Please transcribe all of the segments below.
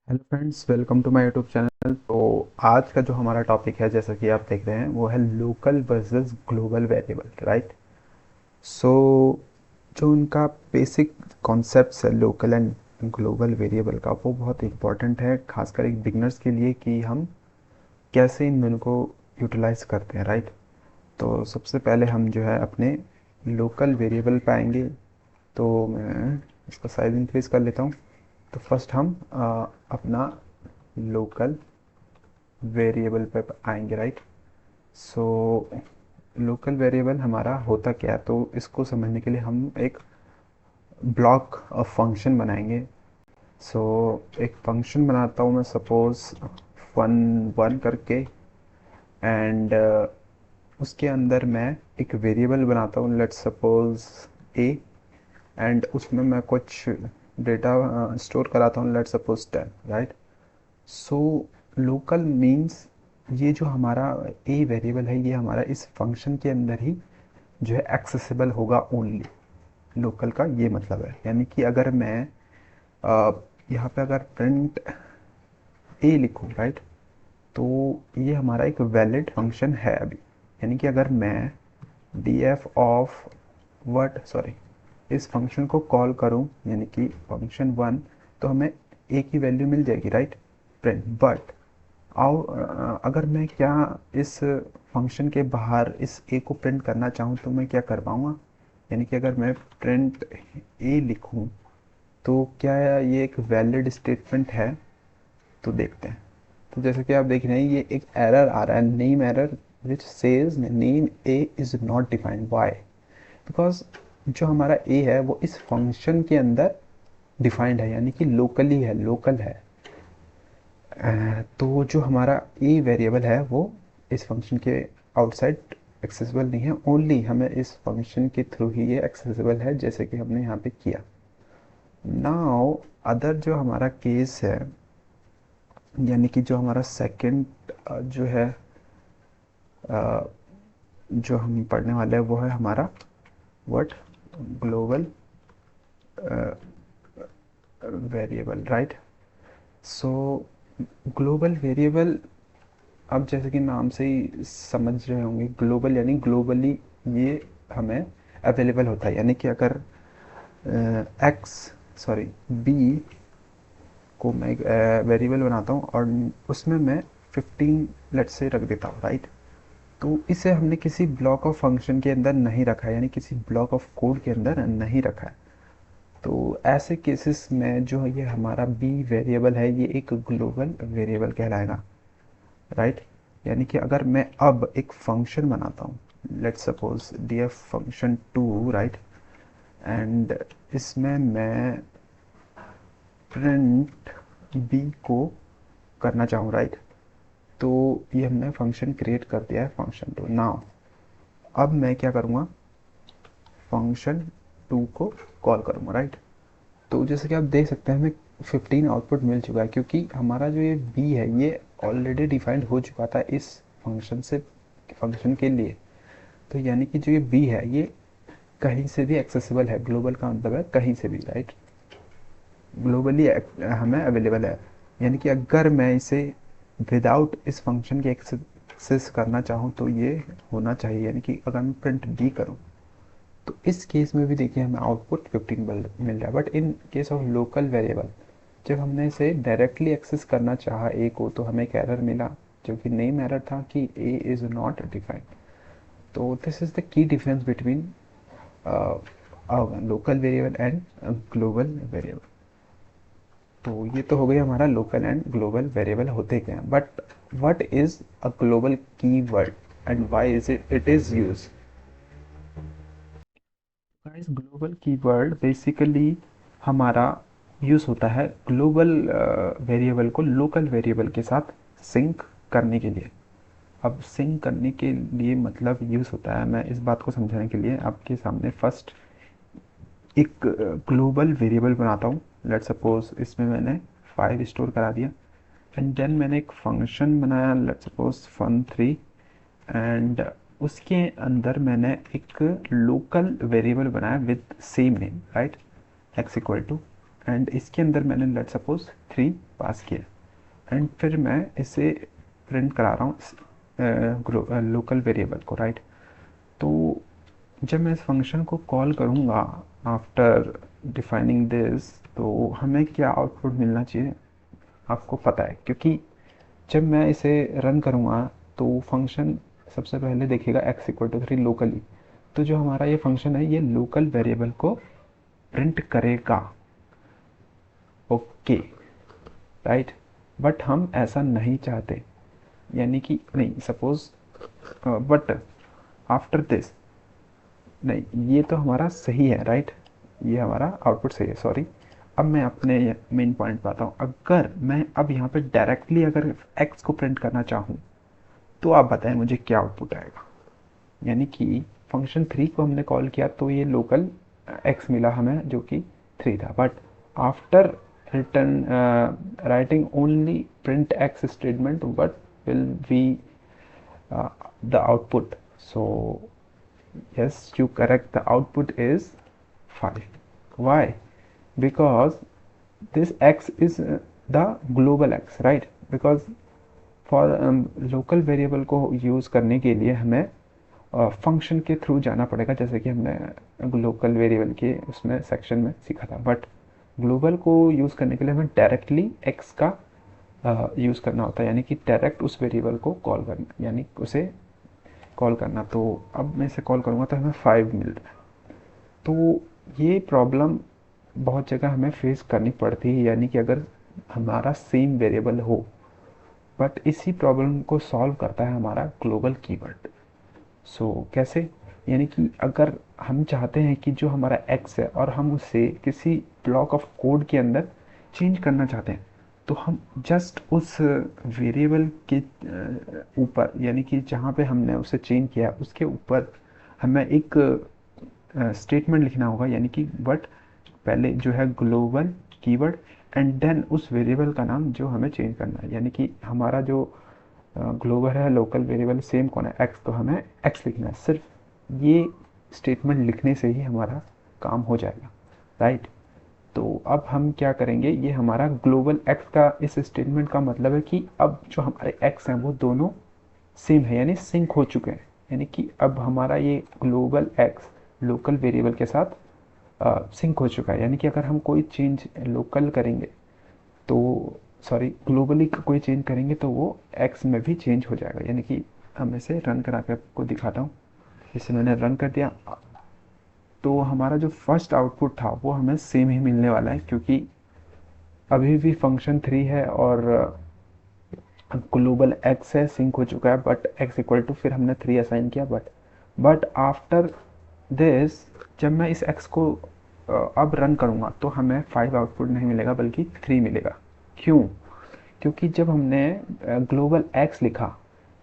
Hello friends, welcome to my YouTube channel. तो आज का जो हमारा टॉपिक है, जैसा कि आप देख रहे हैं, वो है local versus global variable, right. So जो उनका बेसिक कॉन्सेप्ट्स है लोकल एंड ग्लोबल वेरिएबल का, वो बहुत इंपॉर्टेंट है, खासकर एक बिगनर्स के लिए, कि हम कैसे इन दोनों को यूटिलाइज करते हैं, राइट। तो सबसे पहले हम जो है अपने लोकल वेरिएबल पे आएंगे। तो मैं इसका साइज इंक्रीज कर लेता हूँ। तो फर्स्ट हम अपना लोकल वेरिएबल पे आएंगे, राइट। सो लोकल वेरिएबल हमारा होता क्या है, तो इसको समझने के लिए हम एक ब्लॉक ऑफ फंक्शन बनाएंगे। सो एक फंक्शन बनाता हूँ मैं, सपोज वन वन करके, एंड उसके अंदर मैं एक वेरिएबल बनाता हूँ, लेट्स सपोज ए, एंड उसमें मैं कुछ डेटा स्टोर कराता हूँ, let's suppose 10, right. So local means ये जो हमारा ए वेरिएबल है, ये हमारा इस फंक्शन के अंदर ही जो है एक्सेसिबल होगा ओनली। लोकल का ये मतलब है, यानी कि अगर मैं यहाँ पे अगर प्रिंट ए लिखूँ, राइट, तो ये हमारा एक वैलिड फंक्शन है अभी। यानी कि अगर मैं D F of word sorry इस फंक्शन को कॉल करूँ, यानी कि फंक्शन वन, तो हमें ए की वैल्यू मिल जाएगी, राइट, प्रिंट। बट आओ अगर मैं क्या इस फंक्शन के बाहर इस ए को प्रिंट करना चाहूँ, तो मैं क्या कर पाऊँगा। यानी कि अगर मैं प्रिंट ए लिखूँ, तो क्या ये एक वैलिड स्टेटमेंट है। तो देखते हैं। तो जैसे कि आप देख रहे हैं, ये एक एरर आ रहा है, name error, which says name a is not defined. Why? Because जो हमारा ए है वो इस फंक्शन के अंदर डिफाइंड है, यानी कि लोकली है, लोकल है। तो जो हमारा ए वेरिएबल है वो इस फंक्शन के आउटसाइड एक्सेसिबल नहीं है, ओनली हमें इस फंक्शन के थ्रू ही ये एक्सेसिबल है, जैसे कि हमने यहाँ पे किया। नाउ अदर जो हमारा केस है, यानी कि जो हमारा सेकंड जो है जो हम पढ़ने वाले हैं, वो है हमारा what, global variable, right. So global variable, अब जैसे कि नाम से ही समझ रहे होंगे, ग्लोबल यानी ग्लोबली ये हमें अवेलेबल होता है। यानी कि अगर एक्स सॉरी बी को मैं एक वेरिएबल बनाता हूँ और उसमें मैं 15 लेट से रख देता हूँ, राइट। तो इसे हमने किसी ब्लॉक ऑफ फंक्शन के अंदर नहीं रखा है, यानी किसी ब्लॉक ऑफ कोड के अंदर नहीं रखा है। तो ऐसे केसेस में जो ये हमारा बी वेरिएबल है, ये एक ग्लोबल वेरिएबल कहलाएगा, राइट। यानी कि अगर मैं अब एक फंक्शन बनाता हूँ, let's suppose d f function two, right, and इसमें मैं प्रिंट बी को करना चाहूँ, राइट। तो ये हमने फंक्शन क्रिएट कर दिया है, फंक्शन टू। नाउ अब मैं क्या करूँगा, फंक्शन टू को कॉल करूँगा, राइट। तो जैसे कि आप देख सकते हैं, हमें 15 आउटपुट मिल चुका है, क्योंकि हमारा जो ये बी है ये ऑलरेडी डिफाइंड हो चुका था इस फंक्शन से, फंक्शन के लिए। तो यानी कि जो ये बी है ये कहीं से भी एक्सेसिबल है, ग्लोबल का मतलब है कहीं से भी, राइट। ग्लोबली हमें अवेलेबल है। यानी कि अगर मैं इसे विदाउट इस फंक्शन के एक्सेस करना चाहूँ, तो ये होना चाहिए। यानी कि अगर मैं प्रिंट बी करूँ, तो इस केस में भी देखिए हमें आउटपुट 15 मिल रहा है। But in case of local variable, जब हमने इसे डायरेक्टली एक्सेस करना चाहा ए को, तो हमें एक एरर मिला, जो कि नेम एरर था कि ए इज़ नॉट डिफाइंड। तो this is the key difference between local variable and global variable. तो ये तो हो गई हमारा लोकल एंड ग्लोबल वेरिएबल होते क्या हैं। But what is a global keyword and why is it is used. Guys, global keyword basically हमारा यूज़ होता है ग्लोबल वेरिएबल को लोकल वेरिएबल के साथ सिंक करने के लिए। अब सिंक करने के लिए मतलब यूज़ होता है, मैं इस बात को समझाने के लिए आपके सामने फर्स्ट एक ग्लोबल वेरिएबल बनाता हूँ। लेट सपोज इसमें मैंने 5 स्टोर करा दिया, एंड देन मैंने एक फंक्शन बनाया, लेट सपोज फन 3, एंड उसके अंदर मैंने एक लोकल वेरिएबल बनाया with same name, right, x equal to and इसके अंदर मैंने लेट सपोज 3 पास किया, एंड फिर मैं इसे प्रिंट करा रहा हूँ लोकल वेरिएबल को, राइट। तो जब मैं इस फंक्शन को कॉल करूँगा आफ्टर डिफाइनिंग दिस, तो हमें क्या आउटपुट मिलना चाहिए आपको पता है, क्योंकि जब मैं इसे रन करूँगा तो फंक्शन सबसे पहले देखेगा x=3 लोकली। तो जो हमारा ये फंक्शन है ये लोकल वेरिएबल को प्रिंट करेगा, ओके, राइट। बट हम ऐसा नहीं चाहते, यानी कि नहीं, सपोज बट आफ्टर दिस, नहीं ये तो हमारा सही है, राइट, ये हमारा आउटपुट सही है, सॉरी। अब मैं अपने मेन पॉइंट पे आता हूँ। अगर मैं अब यहाँ पे डायरेक्टली अगर x को प्रिंट करना चाहूँ तो आप बताएं मुझे क्या आउटपुट आएगा। यानी कि फंक्शन 3 को हमने कॉल किया तो ये लोकल x मिला हमें जो कि 3 था, but after return writing only print x statement what will be the output. So yes, you correct, the output is 5. Why? Because this x is the global x, right? Because for local variable को use करने के लिए हमें function के through जाना पड़ेगा, जैसे कि हमने लोकल वेरिएबल के उसमें सेक्शन में सीखा था। बट ग्लोबल को यूज़ करने के लिए हमें डायरेक्टली x का यूज़ करना होता है, यानी कि डायरेक्ट उस वेरिएबल को कॉल करना, यानी उसे कॉल करना। तो अब मैं इसे कॉल करूँगा तो हमें 5 मिल रहा है। तो ये प्रॉब्लम बहुत जगह हमें फेस करनी पड़ती है, यानी कि अगर हमारा सेम वेरिएबल हो, बट इसी प्रॉब्लम को सॉल्व करता है हमारा ग्लोबल कीवर्ड। सो कैसे? यानी कि अगर हम चाहते हैं कि जो हमारा एक्स है और हम उसे किसी ब्लॉक ऑफ कोड के अंदर चेंज करना चाहते हैं, तो हम जस्ट उस वेरिएबल के ऊपर, यानी कि जहाँ पे हमने उसे चेंज किया उसके ऊपर हमें एक स्टेटमेंट लिखना होगा, यानी कि बट पहले जो है ग्लोबल कीवर्ड एंड देन उस वेरिएबल का नाम जो हमें चेंज करना है। यानी कि हमारा जो ग्लोबल है लोकल वेरिएबल सेम कौन है, एक्स, तो हमें एक्स लिखना है। सिर्फ ये स्टेटमेंट लिखने से ही हमारा काम हो जाएगा, राइट। तो अब हम क्या करेंगे, ये हमारा ग्लोबल एक्स का इस स्टेटमेंट का मतलब है कि अब जो हमारे एक्स हैं वो दोनों सेम है, यानी सिंक हो चुके हैं। यानी कि अब हमारा ये ग्लोबल एक्स लोकल वेरिएबल के साथ सिंक हो चुका है। यानी कि अगर हम कोई चेंज लोकल करेंगे तो सॉरी ग्लोबली कोई चेंज करेंगे तो वो एक्स में भी चेंज हो जाएगा। यानी कि हम इसे रन करा कर आपको दिखाता हूँ। इसे मैंने रन कर दिया तो हमारा जो फर्स्ट आउटपुट था वो हमें सेम ही मिलने वाला है, क्योंकि अभी भी फंक्शन 3 है और ग्लोबल एक्स है, सिंक हो चुका है, बट x=, फिर हमने 3 असाइन किया, बट आफ्टर दिस जब मैं इस x को अब रन करूँगा तो हमें 5 आउटपुट नहीं मिलेगा बल्कि 3 मिलेगा। क्यों? क्योंकि जब हमने ग्लोबल x लिखा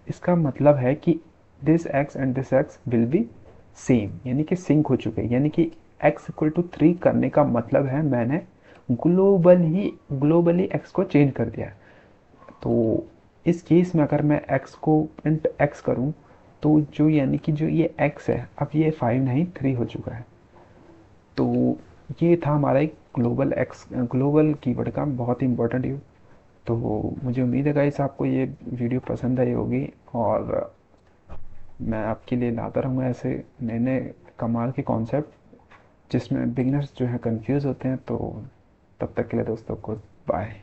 इसका मतलब है कि this x and this x will be same, यानी कि सिंक हो चुके हैं। यानी कि x=3 करने का मतलब है मैंने ग्लोबली x को चेंज कर दिया है। तो इस केस में अगर मैं x को प्रिंट x करूं तो जो यानी कि जो ये x है अब ये 5 नहीं 3 हो चुका है। तो ये था हमारा एक ग्लोबल कीवर्ड का बहुत ही इंपॉर्टेंट यूज। तो मुझे उम्मीद है गाइस आपको ये वीडियो पसंद आई होगी, और मैं आपके लिए लाता रहूँगा ऐसे नए नए कमाल के कॉन्सेप्ट जिसमें बिगनर्स जो है कंफ्यूज होते हैं। तो तब तक के लिए दोस्तों को बाय।